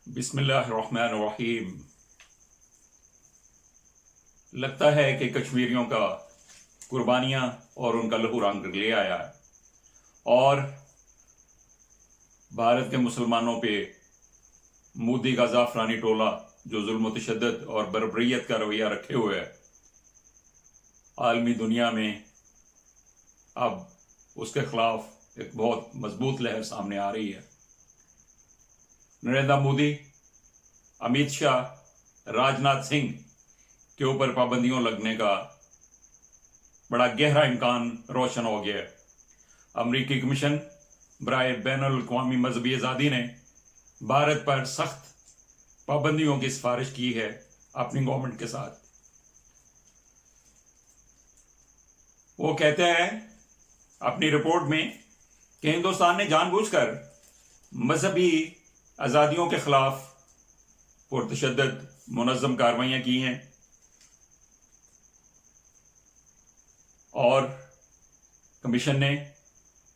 बिस्मिल्लाहिर्रहमानिर्रहीम। लगता है कि कश्मीरियों का कुर्बानियाँ और उनका लहू रंग ले आया है और भारत के मुसलमानों पे मोदी का जाफरानी टोला जो जुल्म तशद्दुद और बर्बरियत का रवैया रखे हुए है, आलमी दुनिया में अब उसके खिलाफ एक बहुत मजबूत लहर सामने आ रही है। नरेंद्र मोदी, अमित शाह, राजनाथ सिंह के ऊपर पाबंदियों लगने का बड़ा गहरा इम्कान रोशन हो गया है। अमरीकी कमीशन बराए बैनुल अक़वामी मजहबी आज़ादी ने भारत पर सख्त पाबंदियों की सिफारिश की है अपनी गवर्नमेंट के साथ। वो कहते हैं अपनी रिपोर्ट में कि हिंदुस्तान ने जानबूझकर मजहबी आज़ादियों के खिलाफ पुरतशद्दुद मुनज़्ज़म कार्रवाइयाँ की हैं और कमीशन ने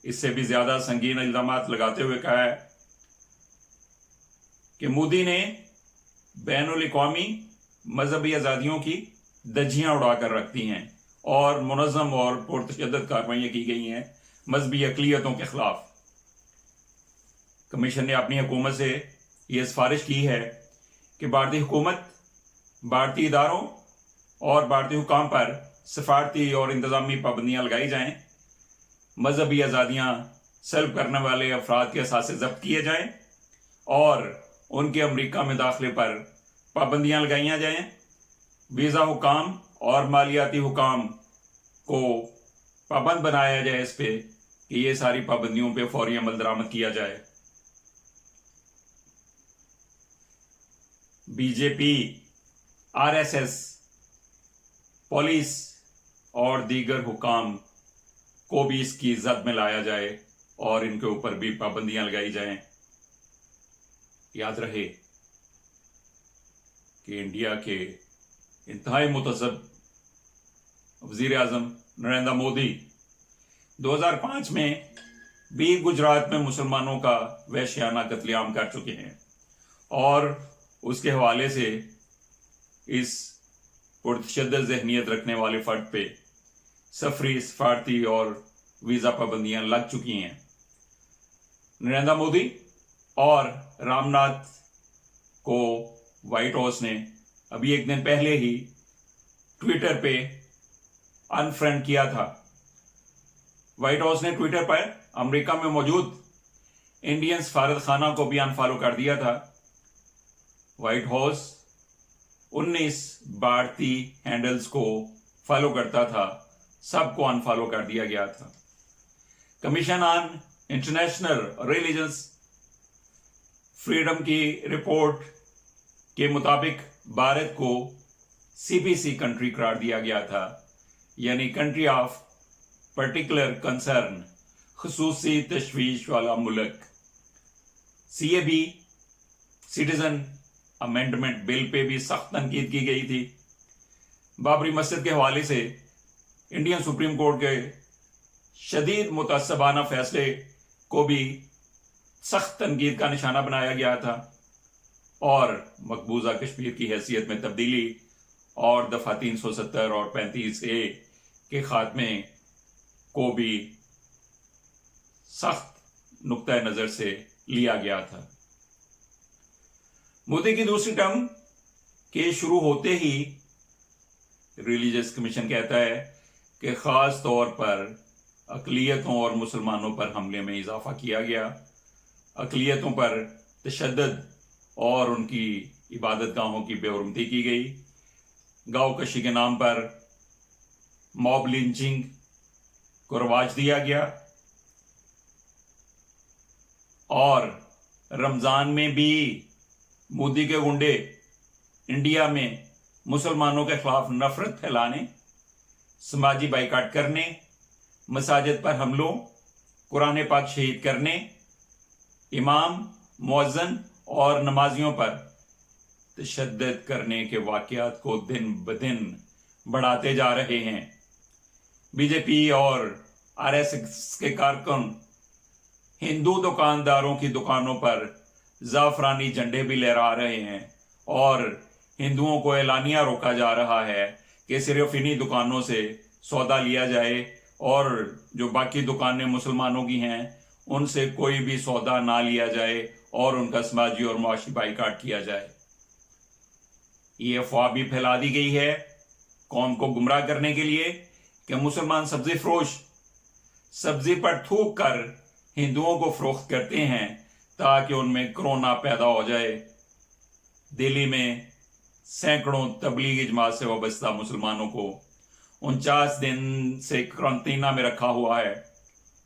इससे भी ज़्यादा संगीन इल्ज़ामात लगाते हुए कहा है कि मोदी ने बैनुल अक़वामी मजहबी आज़ादियों की धज्जियाँ उड़ाकर रख दी हैं और मुनज़्ज़म और पुरतशद्दुद कार्रवाइयाँ की गई हैं मजहबी अक़लियतों के खिलाफ। कमीशन ने अपनी हुकूमत से यह सिफारिश की है कि भारतीय हुकूमत भारतीय इदारों और भारतीय हुकाम पर सफारती और इंतज़ामी पाबंदियाँ लगाई जाएँ, मजहबी आज़ादियाँ सल्ब करने वाले अफराद के असासे जब्त किए जाएँ और उनके अमरीका में दाखिले पर पाबंदियाँ लगाई जाएँ, वीज़ा हुकाम और मालियाती हुकाम को पाबंद बनाया जाए इस पे कि ये सारी पाबंदियों पे फौरी अमल दरामद किया जाए। बीजेपी, आरएसएस, पुलिस और दीगर हुकाम को भी इसकी जद में लाया जाए और इनके ऊपर भी पाबंदियां लगाई जाएं। याद रहे कि इंडिया के इंतहाई मुतज़्ज़ब वज़ीर आज़म नरेंद्र मोदी 2005 में भी गुजरात में मुसलमानों का वहशियाना कत्लेआम कर चुके हैं और उसके हवाले से इस पुरतशद्दुद ज़हनियत रखने वाले फ़र्द पे सफरी, सफारती और वीज़ा पाबंदियाँ लग चुकी हैं। नरेंद्र मोदी और रामनाथ को व्हाइट हाउस ने अभी एक दिन पहले ही ट्विटर पे अनफ्रेंड किया था। व्हाइट हाउस ने ट्विटर पर अमेरिका में मौजूद इंडियन सफारत खाना को भी अनफॉलो कर दिया था। व्हाइट हाउस 19 भारतीय हैंडल्स को फॉलो करता था, सबको अनफॉलो कर दिया गया था। Commission on international religious freedom की रिपोर्ट के मुताबिक भारत को सीपीसी कंट्री करार दिया गया था, यानी कंट्री ऑफ पर्टिकुलर कंसर्न, खसूसी तशवीश वाला मुल्क। CAB citizen amendment bill pay भी सख्त तनकीद की गई थी। बाबरी मस्जिद के हवाले से इंडियन सुप्रीम कोर्ट के शदीद मुतअस्सबाना फैसले को भी सख्त तनकीद का निशाना बनाया गया था और मकबूजा कश्मीर की हैसियत में तब्दीली और दफ़ा 370 और 35A के खात्मे को भी सख्त नुक्ता नज़र से लिया गया था। मोदी की दूसरी टर्म के शुरू होते ही रिलीजियस कमीशन कहता है कि ख़ास तौर पर अक़लियतों और मुसलमानों पर हमले में इजाफा किया गया। अक़लियतों पर तशद्दुद और उनकी इबादत गाहों की बेहुरमती की गई। गाँव कशी के नाम पर मॉब लिंचिंग को रवाज दिया गया और रमज़ान में भी मोदी के गुंडे इंडिया में मुसलमानों के खिलाफ नफरत फैलाने, समाजी बाइकाट करने, मसाजिद पर हमलों, कुरान पाक शहीद करने, इमाम, मुअज्जिन और नमाजियों पर तशद्दुद करने के वाक़यात को दिन ब दिन बढ़ाते जा रहे हैं। बीजेपी और आरएसएस के कारकुन हिंदू दुकानदारों की दुकानों पर जाफरानी झंडे भी लहरा रहे हैं और हिंदुओं को एलानिया रोका जा रहा है कि सिर्फ इन्हीं दुकानों से सौदा लिया जाए और जो बाकी दुकानें मुसलमानों की हैं उनसे कोई भी सौदा ना लिया जाए और उनका समाजी और मुआशी बाइकाट किया जाए। ये अफवाह भी फैला दी गई है कौम को गुमराह करने के लिए कि मुसलमान सब्जी फरोश सब्जी पर थूक कर हिंदुओं को फरोख्त करते हैं ताकि उनमें कोरोना पैदा हो जाए। दिल्ली में सैकड़ों तबलीगी जमात से वाबस्ता मुसलमानों को 49 दिन से क्वारंटीना में रखा हुआ है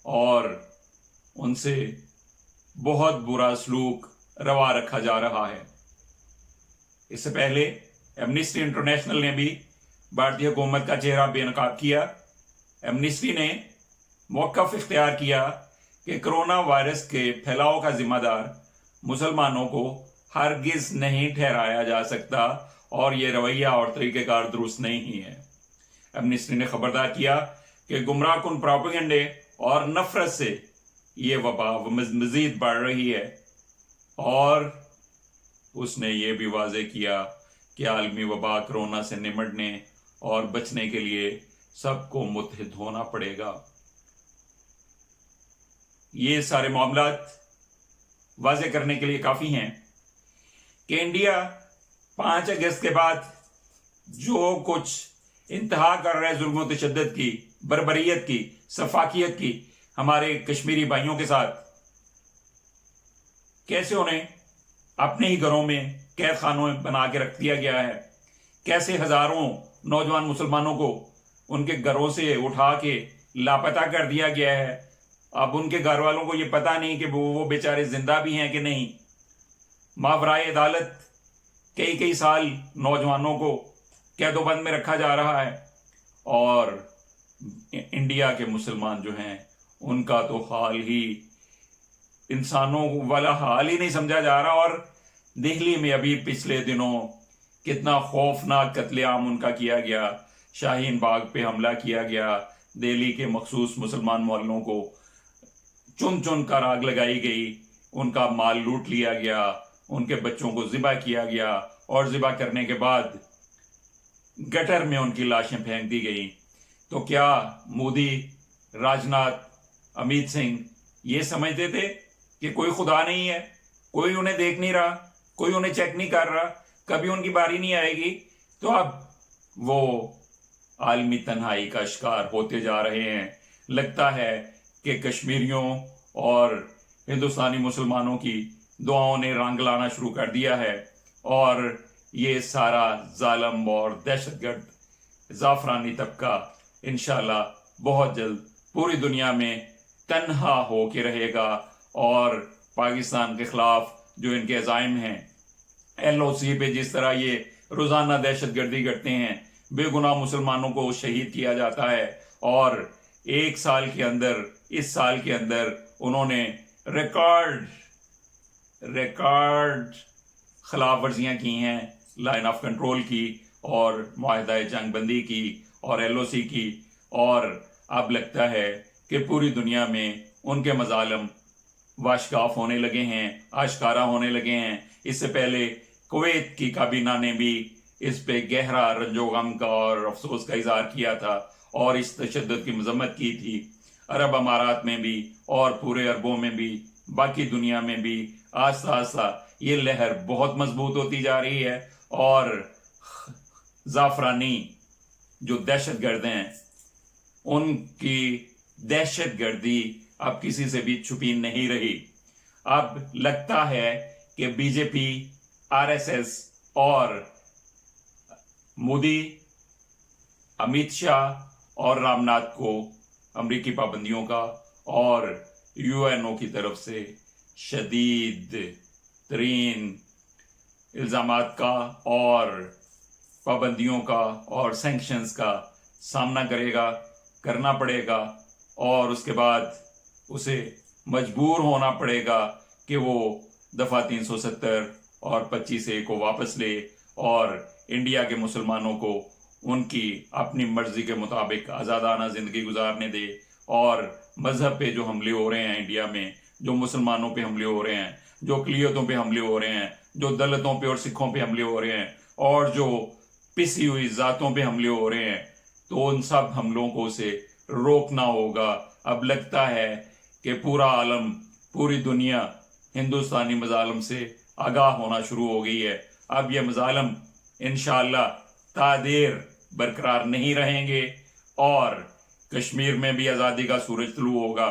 और उनसे बहुत बुरा सलूक रवा रखा जा रहा है। इससे पहले एमनेस्टी इंटरनेशनल ने भी भारतीय हुकूमत का चेहरा बेनकाब किया। एमनेस्टी ने मौक़िफ़ इख्तियार किया कि कोरोना वायरस के फैलाव का जिम्मेदार मुसलमानों को हरगिज़ नहीं ठहराया जा सकता और ये रवैया और तरीक़ेकार दुरुस्त नहीं है। एमनेस्टी ने खबरदार किया कि गुमराहकुन प्रोपेगेंडे और नफरत से ये वबा मज़ीद बढ़ रही है और उसने ये भी वाज़े किया कि आलमी वबा कोरोना से निमटने और बचने के लिए सबको मुत्तहिद होना पड़ेगा। ये सारे मामलात वाज़े करने के लिए काफ़ी हैं कि इंडिया 5 अगस्त के बाद जो कुछ इंतहा कर रहा है जुल्म व तशद्दुद की, बर्बरियत की, सफाकियत की हमारे कश्मीरी भाइयों के साथ, कैसे उन्हें अपने ही घरों में कैद खानों में बना के रख दिया गया है, कैसे हजारों नौजवान मुसलमानों को उनके घरों से उठा के लापता कर दिया गया है। अब उनके घर वालों को ये पता नहीं कि वो बेचारे जिंदा भी हैं कि नहीं। मावराए अदालत कई साल नौजवानों को कैदोबंद में रखा जा रहा है और इंडिया के मुसलमान जो हैं उनका तो हाल ही इंसानों वाला हाल ही नहीं समझा जा रहा। और दिल्ली में अभी पिछले दिनों कितना खौफनाक कत्लेआम उनका किया गया, शाहीन बाग पे हमला किया गया, दिल्ली के मखसूस मुसलमान मोहल्लों को चुन चुन कर आग लगाई गई, उनका माल लूट लिया गया, उनके बच्चों को ज़िबा किया गया और ज़िबा करने के बाद गटर में उनकी लाशें फेंक दी गई। तो क्या मोदी, राजनाथ, अमित सिंह ये समझते थे कि कोई खुदा नहीं है, कोई उन्हें देख नहीं रहा, कोई उन्हें चेक नहीं कर रहा, कभी उनकी बारी नहीं आएगी? तो अब वो आलमी तन्हाई का शिकार होते जा रहे हैं। लगता है कि कश्मीरियों और हिंदुस्तानी मुसलमानों की दुआओं ने रंग लाना शुरू कर दिया है और ये सारा जालिम और दहशतगर्द जाफरानी तबका इंशाल्लाह बहुत जल्द पूरी दुनिया में तन्हा हो के रहेगा और पाकिस्तान के खिलाफ जो इनके अज़ाइम हैं, LOC पे जिस तरह ये रोज़ाना दहशतगर्दी करते हैं, बेगुनाह मुसलमानों को शहीद किया जाता है और एक साल के अंदर, इस साल के अंदर उन्होंने रिकॉर्ड खिलाफ वर्जियाँ की हैं, लाइन ऑफ कंट्रोल की और मुआहदा जंगबंदी की और LOC की। और अब लगता है कि पूरी दुनिया में उनके मजालिम वाशगाफ होने लगे हैं, आश्कारा होने लगे हैं। इससे पहले कुवैत की काबीना ने भी इस पे गहरा रंजो गम का और अफसोस का इजहार किया था और इस तशद्दुद की मजम्मत की थी। अरब अमारात में भी और पूरे अरबों में भी, बाकी दुनिया में भी आस्ता आस्ता ये लहर बहुत मजबूत होती जा रही है और जाफरानी जो दहशतगर्द हैं उनकी दहशतगर्दी अब किसी से भी छुपी नहीं रही। अब लगता है कि बीजेपी, RSS और मोदी, अमित शाह और रामनाथ को अमरीकी पाबंदियों का और UNO की तरफ से शदीद तरीन इल्ज़ामात का और पाबंदियों का और सैंक्शंस का सामना करना पड़ेगा और उसके बाद उसे मजबूर होना पड़ेगा कि वो दफ़ा 370 और 25A को वापस ले और इंडिया के मुसलमानों को उनकी अपनी मर्जी के मुताबिक आज़ादाना ज़िंदगी गुजारने दे। और मज़हब पे जो हमले हो रहे हैं इंडिया में, जो मुसलमानों पे हमले हो रहे हैं, جو اقلیتوں پہ حملے ہو رہے ہیں, جو دلتوں پہ اور سکھوں پہ حملے ہو رہے ہیں, اور جو پسی ہوئی ذاتوں پہ حملے ہو رہے ہیں, تو ان سب حملوں کو اسے روکنا ہوگا. اب لگتا ہے کہ پورا عالم, پوری دنیا ہندوستانی مظالم سے آگاہ ہونا شروع ہو گئی ہے. اب یہ مظالم انشاءاللہ تا دیر برقرار نہیں رہیں گے, اور کشمیر میں بھی آزادی کا سورج طلوع ہوگا,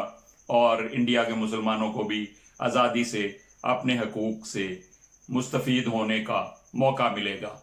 اور انڈیا کے مسلمانوں کو بھی آزادی سے اپنے حقوق سے مستفید ہونے کا موقع ملے گا.